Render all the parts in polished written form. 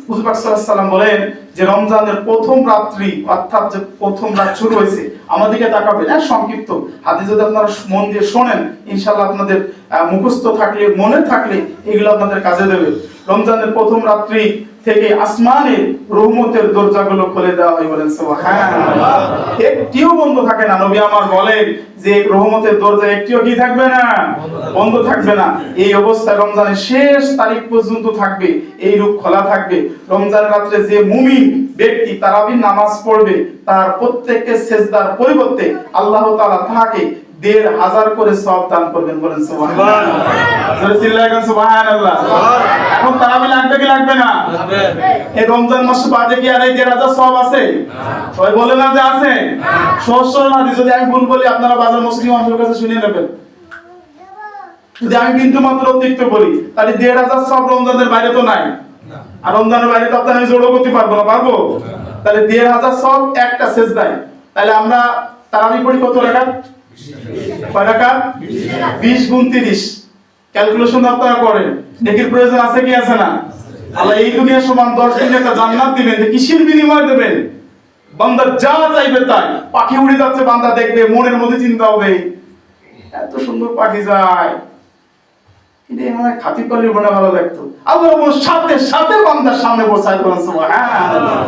হুজুর পাক সাল্লাল্লাহু আলাইহি ওয়াসাল্লাম বলেন যে রমজানের প্রথম রাত্রি অর্থাৎ যে প্রথম রাত শুরু হয়েছে আমাদেরকে তাকাবেন। সংক্ষিপ্ত হাদিস যদি আপনারা মন দিয়ে শোনেন ইনশাআল্লাহ আপনাদের মুখস্থ থাকলে মনে থাকলে এগুলো আপনাদের কাজে দেবে। রমজানের প্রথম রাত্রি থেকে আসমানের রহমতের দরজাগুলো খুলে দেওয়া হয়, বলেন সুবহানাল্লাহ। একটিও বন্ধ থাকে না। নবী আমার বলেন যে রহমতের দরজা একটিও কি থাকবে না, বন্ধ থাকবে না। এই অবস্থায় রমজানের শেষ তারিখ পর্যন্ত থাকবে, এই রূপ খোলা থাকবে। রমজানের রাত্রে যে মুমিন ব্যক্তি তারাবির নামাজ পড়বে তার প্রত্যেককে সেজদার পরিবর্তে আল্লাহ তাআলা তাকে ১৫০০ করে সওয়াব দান করবেন, বলেন সুবহানাল্লাহ। জোরে চিল্লায় বলেন সুবহানাল্লাহ। এখন তারাবি লাগবে কি লাগবে না? এই রমজান মাসে বাদে কি আর এই ১৫০০ সওয়াব আছে? সবাই বলে না যে আছে? সহজ সরল হাদিস, যদি আমি ভুল বলি আপনারা বাজার মুসলিম মানুষের কাছে শুনে নেবেন। যদি আমি বিন্দু মাত্র অতিরিক্ত বলি তাহলে ১৫০০ সওয়াব রমজানের বাইরে তো নাই। আর রমজানের বাইরে তো আপনারা জোড়ও করতে পারবো না, পারবো? তাহলে ১৫০০ সওয়াব একটা সেজদায়। তাহলে আমরা তারাবি পড়ি কত রাকাত? কয় রাকাত? 20 গুণ 30। ক্যালকুলেশন আপনারা করেন। নেকির প্রয়োজন আছে কি আছে না? আল্লাহ এই দুনিয়া সমান 10 দিনের একটা জান্নাত দিবেন। কিসের বিনিময়ে দেবেন? বান্দা যা চাইবে তাই। পাখি উড়ে যাচ্ছে, বান্দা দেখবে, মনের মধ্যে চিন্তা হবে এত সুন্দর পাখি যায়, এটা মানে খাতির করলে মনে ভালো লাগতো। আল্লাহ সাথে সাথে বান্দার সামনে বসায় করেন সুবহানাল্লাহ।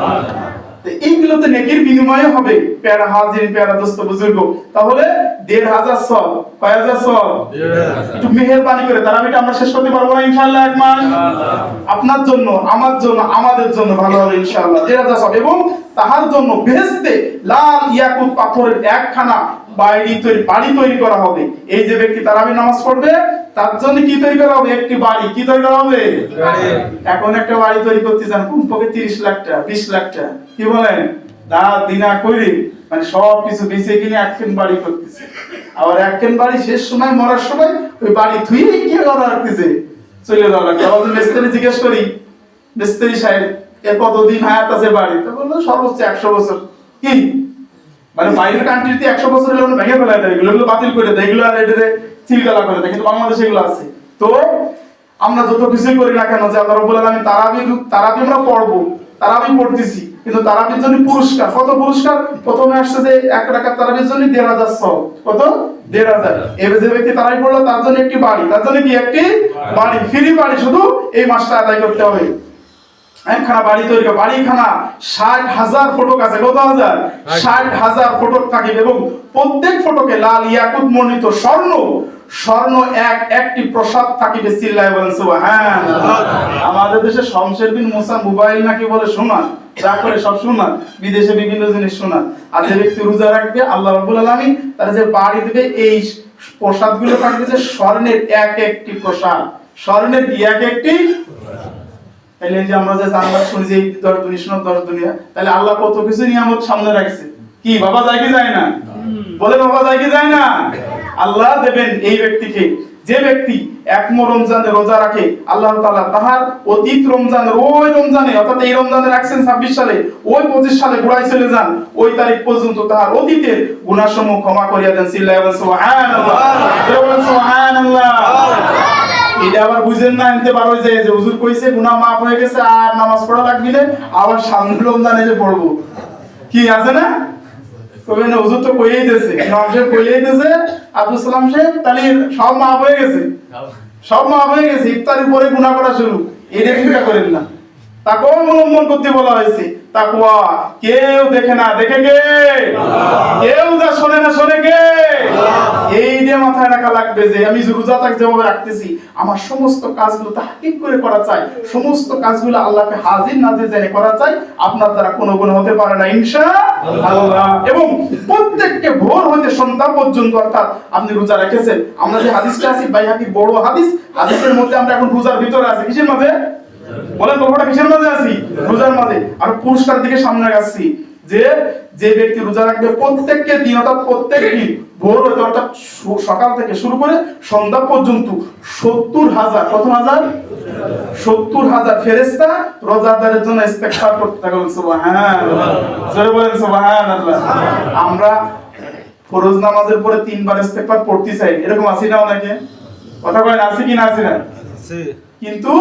এইগুলোতে নেকির বিনিময়ে হবে। প্যারা হাজিরিন, প্যারা দোস্ত বুজুর্গ, তাহলে ১৫০০ সওয়াব। কয় হাজার সওয়াব? একটু মেহেরবানি করে তারাবিটা আমরা শেষ করতে পারবো না ইনশাআল্লাহ? এক মাস আপনার জন্য, আমার জন্য, আমাদের জন্য ভালো হবে ইনশাআল্লাহ। ১৫০০ সওয়াব। এবং তাহার জন্য বেহেশতে লাল ইয়াকুত পাথরের একখানা বাড়ি তৈরি করা হবে। এই যে ব্যক্তি তারাবি নামাজ পড়বে তার জন্য কি তৈরি করা হবে? একটি বাড়ি। কি তৈরি করা হবে? এখন একটা বাড়ি তৈরি করতে চান কমপক্ষে 30 লাখ টাকা, 20 লাখ টাকা, কি বলেন? দাঁত দিনা করে মানে সব কিছু বেঁচে কিনে একখান বাড়ি করতেছে। আবার একখান বাড়ি শেষ সময় মরার সময় ওই বাড়ি ধুয়ে কি করা রাখতেছে, চলে যাওয়া লাগছে। আমাদের মিস্ত্রি জিজ্ঞেস করি, মিস্ত্রি সাহেব এর কতদিন হায়াত আছে বাড়ি? তো বললো সর্বোচ্চ 100 বছর। কি মানে বাইরের কান্ট্রিতে 100 বছর হলে ভেঙে ফেলা দেয়, এগুলো বাতিল করে দেয়, এগুলো আর এটারে চিলগালা করে দেয়। কিন্তু বাংলাদেশে এগুলো আছে। তো আমরা যত কিছুই করি না কেন, যে আল্লাহ রাব্বুল আলামিন তারাবি আমরা পড়বো, তারাবি পড়তেছি, কিন্তু তারাবির জন্য পুরস্কার। কত পুরস্কার? প্রথমে আসছে যে 1 রাকাত তারাবির জন্য ১৫০০ সওয়াব। কত? ১৫০০। এবার যে ব্যক্তি তারাবি পড়লো তার জন্য একটি বাড়ি, তার জন্য কি একটি বাড়ি, ফ্রি বাড়ি, শুধু এই মাসটা আদায় করতে হবে। একখানা বাড়ি তৈরি করে, বাড়িখানা ৬০,০০০ ফটক আছে। কত হাজার? ৬০,০০০ ফটক থাকিবে এবং প্রত্যেক ফটকে লাল ইয়াকুত মণ্ডিত স্বর্ণ একটি প্রসাদ থাকিবে। চিল্লায় বলেন সুবহানাল্লাহ। আমাদের দেশে শমশের বিন মুসা মোবাইল নাকি বলে শোনা, যা করে সব শোনা, বিদেশে বিভিন্ন জিনিস শোনা। আর যে ব্যক্তি রোজা রাখবে আল্লাহ রাব্বুল আলামিন তার যে বাড়ি দিবে, এই প্রসাদগুলো থাকবে যে স্বর্ণের একটি প্রসাদ, স্বর্ণের একটি। তাহলে যে আমরা যে জান্নাত শুনি যে 10 দুনিয়া শোনো 10 দুনিয়া, তাহলে আল্লাহ কত কিছু নিয়ামত সামনে রাখছে। কি বাবা যায় কি যায় না? বলে বাবা যায় কি যায় না? আল্লাহ দেবেন এই ব্যক্তিকে। যে ব্যক্তি এক রমজানে রোজা রাখে আল্লাহ তাআলা তাহার অতীত রমজানের ওই রমজানে, অর্থাৎ এই রমজানে রাখছেন 26 সালে, ওই 25 সালে ঘুরাই চলে যান, ওই তারিখ পর্যন্ত তাহার অতীতের গুনাহসমূহ ক্ষমা করিয়া দেন। চিল্লায়া সুবহানাল্লাহ, সুবহানাল্লাহ। এটা আবার বুঝেন না, আনতে পারো যে হুজুর কইছে গুনাহ মাফ হয়ে গেছে আর নামাজ পড়া লাগবে না, আবার সামনে রমজানে যে পড়বো। কি আছে না? কবে না হুজুর তো কইই দিয়েছে, ইমাম সাহেব কইই দিয়েছে, আব্দুল সালাম সাহেব, তাহলে সব মাফ হয়ে গেছে, সব মাফ হয়ে গেছে, ইফতারের পরে গুনাহ করা শুরু। এটা চিন্তা করেন না। তাকওয়া অবলম্বন করতে বলা হয়েছে। তাকওয়া কেউ দেখে না, দেখে কে? কেউ যা শোনে না, শোনে কে? এই যে মাথায় রাখা লাগবে যে আমি রোজা থাক যেভাবে রাখতেছি, আমার সমস্ত কাজগুলো তাহকিক করে করা চাই, সমস্ত কাজগুলো আল্লাহকে হাজির নাজির জেনে করা চাই। আপনার দ্বারা কোনো গুনাহ হতে পারে না ইনশাআল্লাহ। এবং প্রত্যেককে ভোর হতে সন্ধ্যা পর্যন্ত, অর্থাৎ আপনি রোজা রেখেছেন, আমরা যে হাদিসটা আছে বাইহাকির বড় হাদিস, হাদিসের মধ্যে আমরা এখন রোজার ভিতরে আছি। কিসের মাঝে বলেন? গল্পটা কিসের মাঝে আছি? রোজার মাঝে। আর পুরস্কার দিকে সামনে আসছি যে যে ব্যক্তি রোজা রাখবে প্রত্যেককে দিন, অর্থাৎ প্রত্যেক দিন ভোর হতে, অর্থাৎ সকাল থেকে শুরু করে সন্ধ্যা পর্যন্ত ৭০,০০০, কত হাজার? ৭০,০০০ ফেরেশতা রোজাদারের জন্য ইস্তেগফার করতে থাকে। সুবহানাল্লাহ, জোরে বলেন সুবহানাল্লাহ। আমরা ফরজ নামাজের পরে 3 বার ইস্তেগফার পড়তে চাই, এরকম আছে না অনেকে? কথা বলেন আছে কি না? আছে না? আছে। কিন্তু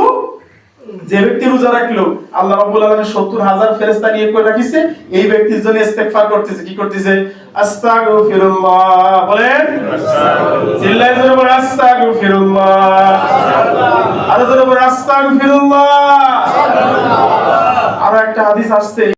যে ব্যক্তি রোজা রাখলো আল্লাহ রাব্বুল আলামিন 70,000 ফেরেশতা নিয়ে করে রাখিছে, এই ব্যক্তির জন্য ইস্তেগফার করতেছে। কি করতেছে? আস্তাগফিরুল্লাহ, বলেন চিল্লায়ে জোরে বলেন আস্তাগফিরুল্লাহ, আরো জোরে বলেন আস্তাগফিরুল্লাহ। আর একটা হাদিস আসছে